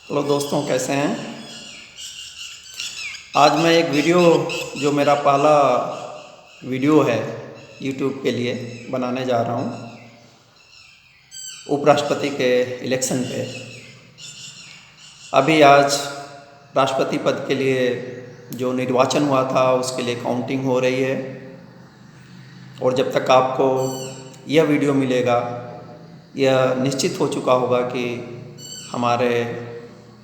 Hello दोस्तों, कैसे हैं। आज मैं एक वीडियो जो मेरा पहला वीडियो है यूट्यूब के लिए बनाने जा रहा हूँ उपराष्ट्रपति के इलेक्शन पे। अभी आज राष्ट्रपति पद के लिए जो निर्वाचन हुआ था उसके लिए काउंटिंग हो रही है, और जब तक आपको यह वीडियो मिलेगा यह निश्चित हो चुका होगा कि हमारे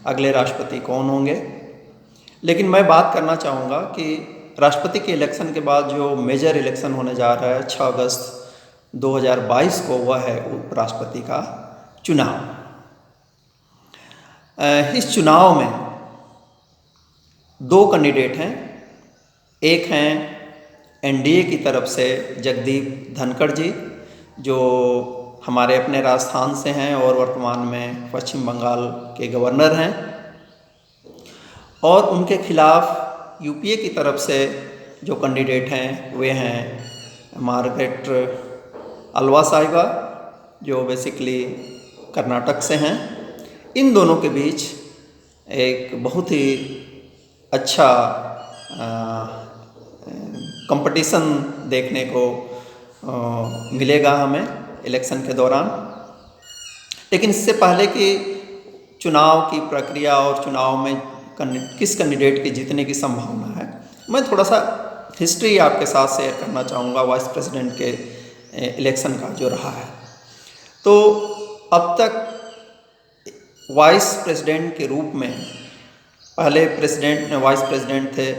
अगले राष्ट्रपति कौन होंगे। लेकिन मैं बात करना चाहूँगा कि राष्ट्रपति के इलेक्शन के बाद जो मेजर इलेक्शन होने जा रहा है 6 अगस्त 2022 को, वह है उपराष्ट्रपति का चुनाव। इस चुनाव में दो कैंडिडेट हैं। एक हैं एनडीए की तरफ से जगदीप धनखड़ जी, जो हमारे अपने राजस्थान से हैं और वर्तमान में पश्चिम बंगाल के गवर्नर हैं, और उनके खिलाफ यूपीए की तरफ से जो कैंडिडेट हैं वे हैं मार्गरेट अल्वा साहिबा, जो बेसिकली कर्नाटक से हैं। इन दोनों के बीच एक बहुत ही अच्छा कंपटीशन देखने को मिलेगा हमें इलेक्शन के दौरान। लेकिन इससे पहले कि चुनाव की प्रक्रिया और चुनाव में किस कैंडिडेट के जीतने की संभावना है, मैं थोड़ा सा हिस्ट्री आपके साथ शेयर करना चाहूँगा वाइस प्रेसिडेंट के इलेक्शन का जो रहा है। तो अब तक वाइस प्रेसिडेंट के रूप में पहले वाइस प्रेसिडेंट थे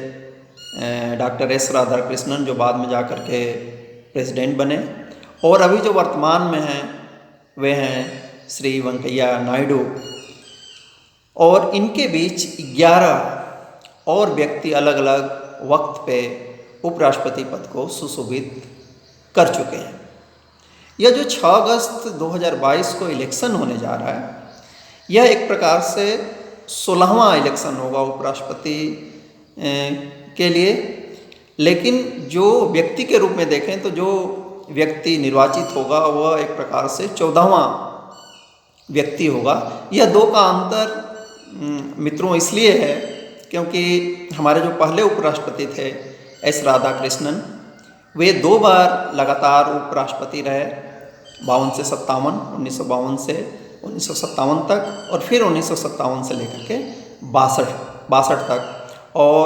डॉक्टर एस राधाकृष्णन, जो बाद में जाकर के प्रेसिडेंट बने, और अभी जो वर्तमान में हैं वे हैं श्री वेंकैया नायडू। और इनके बीच 11 और व्यक्ति अलग अलग वक्त पे उपराष्ट्रपति पद को सुशोभित कर चुके हैं। यह जो 6 अगस्त 2022 को इलेक्शन होने जा रहा है, यह एक प्रकार से 16वां इलेक्शन होगा उपराष्ट्रपति के लिए। लेकिन जो व्यक्ति के रूप में देखें तो जो व्यक्ति निर्वाचित होगा वह एक प्रकार से 14वां व्यक्ति होगा। यह दो का अंतर मित्रों इसलिए है क्योंकि हमारे जो पहले उपराष्ट्रपति थे एस राधाकृष्णन, वे 2 बार लगातार उपराष्ट्रपति रहे, 52 से 57, 1952 से 1957 तक, और फिर 1957 से लेकर के 62 तक। और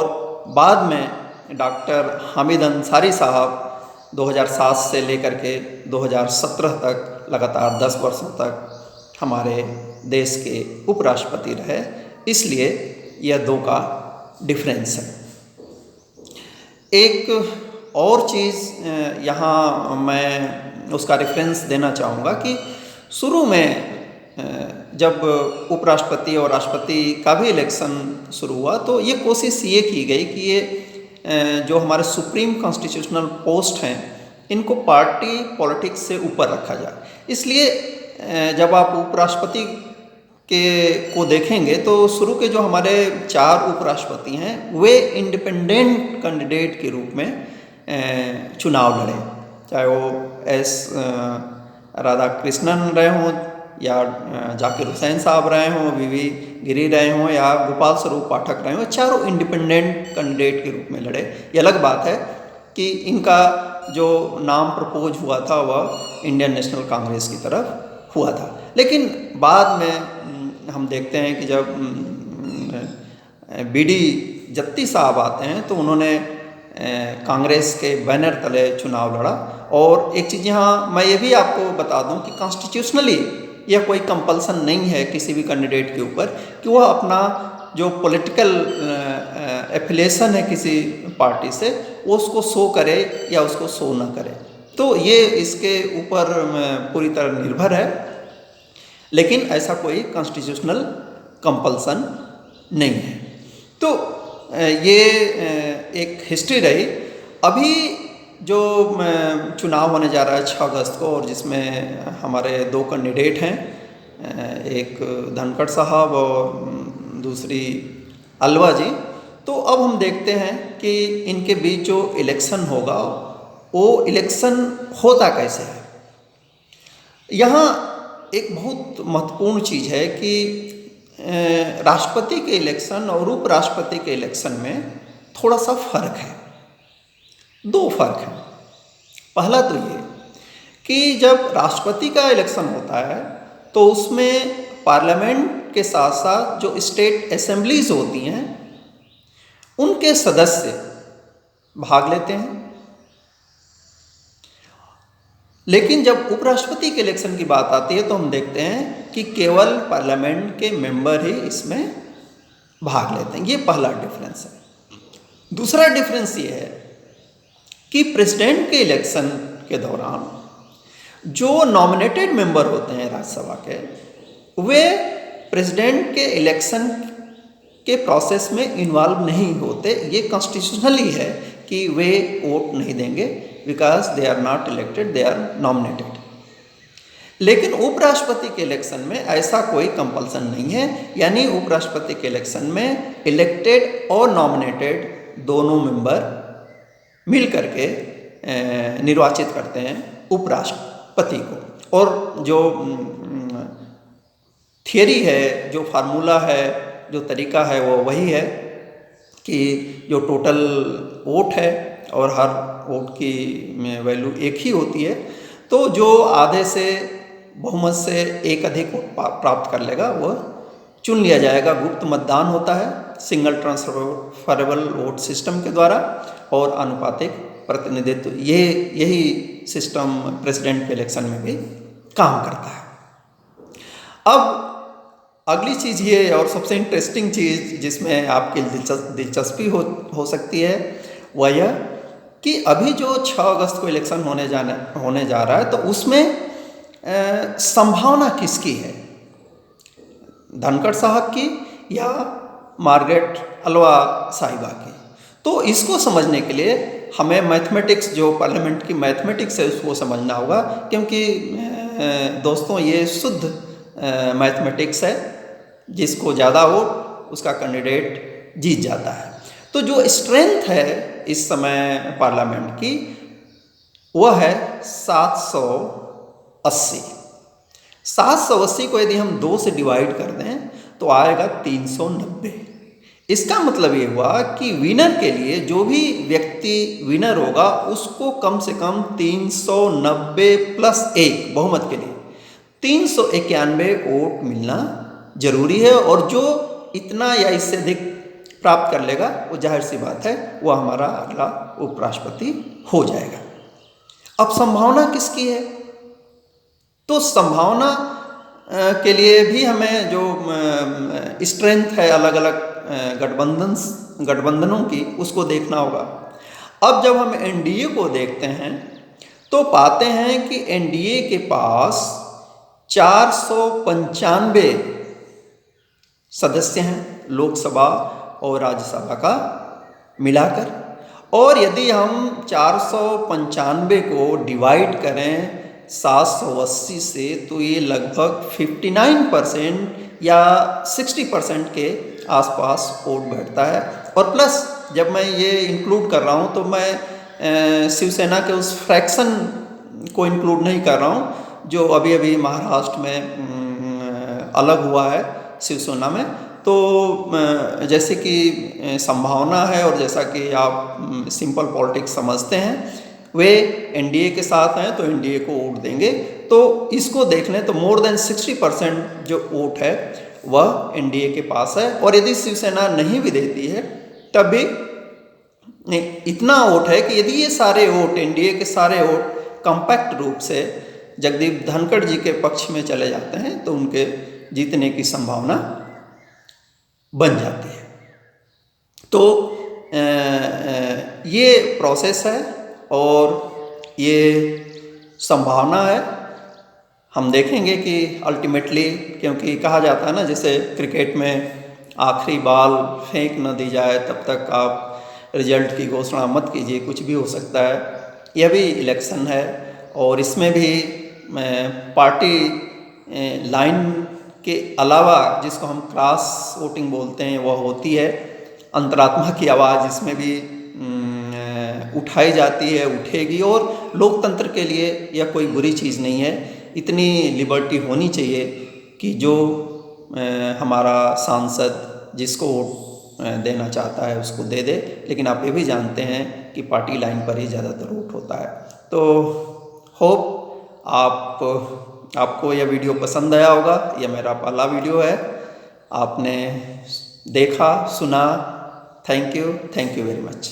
बाद में डॉक्टर हामिद अंसारी साहब 2007 से लेकर के 2017 तक लगातार 10 वर्षों तक हमारे देश के उपराष्ट्रपति रहे। इसलिए यह 2 का डिफरेंस है। एक और चीज़ यहाँ मैं उसका रेफरेंस देना चाहूँगा कि शुरू में जब उपराष्ट्रपति और राष्ट्रपति का भी इलेक्शन शुरू हुआ तो ये कोशिश ये की गई कि ये जो हमारे सुप्रीम कॉन्स्टिट्यूशनल पोस्ट हैं इनको पार्टी पॉलिटिक्स से ऊपर रखा जाए। इसलिए जब आप उपराष्ट्रपति को देखेंगे तो शुरू के जो हमारे 4 उपराष्ट्रपति हैं वे इंडिपेंडेंट कैंडिडेट के रूप में चुनाव लड़े, चाहे वो एस राधाकृष्णन रहे हों या जाकिर हुसैन साहब रहे हों, वीवी गिरी रहे हों या गोपाल स्वरूप पाठक रहे हों। चारों इंडिपेंडेंट कैंडिडेट के रूप में लड़े। ये अलग बात है कि इनका जो नाम प्रपोज हुआ था वह इंडियन नेशनल कांग्रेस की तरफ हुआ था। लेकिन बाद में हम देखते हैं कि जब बीडी जत्ती साहब आते हैं तो उन्होंने कांग्रेस के बैनर तले चुनाव लड़ा। और एक चीज़ यहाँ मैं ये भी आपको बता दूं कि कॉन्स्टिट्यूशनली यह कोई कंपल्सन नहीं है किसी भी कैंडिडेट के ऊपर कि वह अपना जो पॉलिटिकल एफिलिएशन है किसी पार्टी से वो उसको शो करे या उसको शो ना करे। तो ये इसके ऊपर पूरी तरह निर्भर है, लेकिन ऐसा कोई कॉन्स्टिट्यूशनल कंपल्सन नहीं है। तो ये एक हिस्ट्री रही। अभी जो चुनाव होने जा रहा है 6 अगस्त को, और जिसमें हमारे 2 कैंडिडेट हैं, एक धनखड़ साहब और दूसरी अल्वा जी। तो अब हम देखते हैं कि इनके बीच जो इलेक्शन होगा वो इलेक्शन होता कैसे है। यहाँ एक बहुत महत्वपूर्ण चीज़ है कि राष्ट्रपति के इलेक्शन और उपराष्ट्रपति के इलेक्शन में थोड़ा सा फर्क है। दो फर्क हैं। पहला तो ये कि जब राष्ट्रपति का इलेक्शन होता है तो उसमें पार्लियामेंट के साथ साथ जो स्टेट असेंबलीज होती हैं उनके सदस्य भाग लेते हैं। लेकिन जब उपराष्ट्रपति के इलेक्शन की बात आती है तो हम देखते हैं कि केवल पार्लियामेंट के मेंबर ही इसमें भाग लेते हैं। ये पहला डिफरेंस है। दूसरा डिफरेंस ये है कि प्रेसिडेंट के इलेक्शन के दौरान जो नॉमिनेटेड मेंबर होते हैं राज्यसभा के, वे प्रेसिडेंट के इलेक्शन के प्रोसेस में इन्वॉल्व नहीं होते। ये कॉन्स्टिट्यूशनली है कि वे वोट नहीं देंगे, because they are not elected, they are nominated. लेकिन उपराष्ट्रपति के इलेक्शन में ऐसा कोई कंपल्सन नहीं है, यानी उपराष्ट्रपति के इलेक्शन में इलेक्टेड और नॉमिनेटेड दोनों मेंबर मिल करके निर्वाचित करते हैं उपराष्ट्रपति को। और जो थियरी है, जो फार्मूला है, जो तरीका है वो वही है कि जो टोटल वोट है और हर वोट की वैल्यू एक ही होती है, तो जो आधे से बहुमत से एक अधिक वोट प्राप्त कर लेगा वह चुन लिया जाएगा। गुप्त मतदान होता है सिंगल ट्रांसफरेबल वोट सिस्टम के द्वारा और आनुपातिक प्रतिनिधित्व। यही सिस्टम प्रेसिडेंट के इलेक्शन में भी काम करता है। अब अगली चीज़ ये और सबसे इंटरेस्टिंग चीज़ जिसमें आपकी दिलचस्पी हो सकती है वह यह कि अभी जो 6 अगस्त को इलेक्शन होने जा रहा है तो उसमें संभावना किसकी है, धनखड़ साहब की या मार्गरेट अलवा साहिबा की। तो इसको समझने के लिए हमें मैथमेटिक्स, जो पार्लियामेंट की मैथमेटिक्स है, उसको समझना होगा, क्योंकि दोस्तों ये शुद्ध मैथमेटिक्स है। जिसको ज़्यादा वोट उसका कैंडिडेट जीत जाता है। तो जो स्ट्रेंथ है इस समय पार्लियामेंट की वह है 780। 780 को यदि हम 2 से डिवाइड कर दें तो आएगा 390। इसका मतलब ये हुआ कि विनर के लिए, जो भी व्यक्ति विनर होगा उसको कम से कम 390 प्लस 1 बहुमत के लिए 391 वोट मिलना जरूरी है। और जो इतना या इससे अधिक प्राप्त कर लेगा वो जाहिर सी बात है वो हमारा अगला उपराष्ट्रपति हो जाएगा। अब संभावना किसकी है? तो संभावना के लिए भी हमें जो स्ट्रेंथ है अलग अलग गठबंधनों की, उसको देखना होगा। अब जब हम एनडीए को देखते हैं तो पाते हैं कि एनडीए के पास 495 सदस्य हैं लोकसभा और राज्यसभा का मिलाकर। और यदि हम 495 को डिवाइड करें 780 से तो ये लगभग 59% या 60% के आसपास वोट बैठता है। और प्लस जब मैं ये इंक्लूड कर रहा हूँ तो मैं शिवसेना के उस फ्रैक्शन को इंक्लूड नहीं कर रहा हूँ जो अभी अभी महाराष्ट्र में अलग हुआ है शिवसेना में। तो जैसे कि संभावना है और जैसा कि आप सिंपल पॉलिटिक्स समझते हैं, वे एनडीए के साथ हैं तो एनडीए को वोट देंगे। तो इसको देख लें तो मोर देन 60% जो वोट है वह एनडीए के पास है। और यदि शिवसेना नहीं भी देती है तब भी इतना वोट है कि यदि ये सारे वोट, एनडीए के सारे वोट कॉम्पैक्ट रूप से जगदीप धनखड़ जी के पक्ष में चले जाते हैं तो उनके जीतने की संभावना बन जाती है। तो ये प्रोसेस है और ये संभावना है। हम देखेंगे कि अल्टीमेटली, क्योंकि कहा जाता है ना जैसे क्रिकेट में आखिरी बॉल फेंक न दी जाए तब तक आप रिजल्ट की घोषणा मत कीजिए, कुछ भी हो सकता है। यह भी इलेक्शन है और इसमें भी पार्टी लाइन के अलावा जिसको हम क्रॉस वोटिंग बोलते हैं वह होती है। अंतरात्मा की आवाज़ इसमें भी उठाई जाती है, उठेगी। और लोकतंत्र के लिए यह कोई बुरी चीज़ नहीं है। इतनी लिबर्टी होनी चाहिए कि जो हमारा सांसद जिसको वोट देना चाहता है उसको दे दे, लेकिन आप ये भी जानते हैं कि पार्टी लाइन पर ही ज़्यादातर वोट होता है। तो होप आपको यह वीडियो पसंद आया होगा। यह मेरा पहला वीडियो है, आपने देखा सुना। Thank you very much.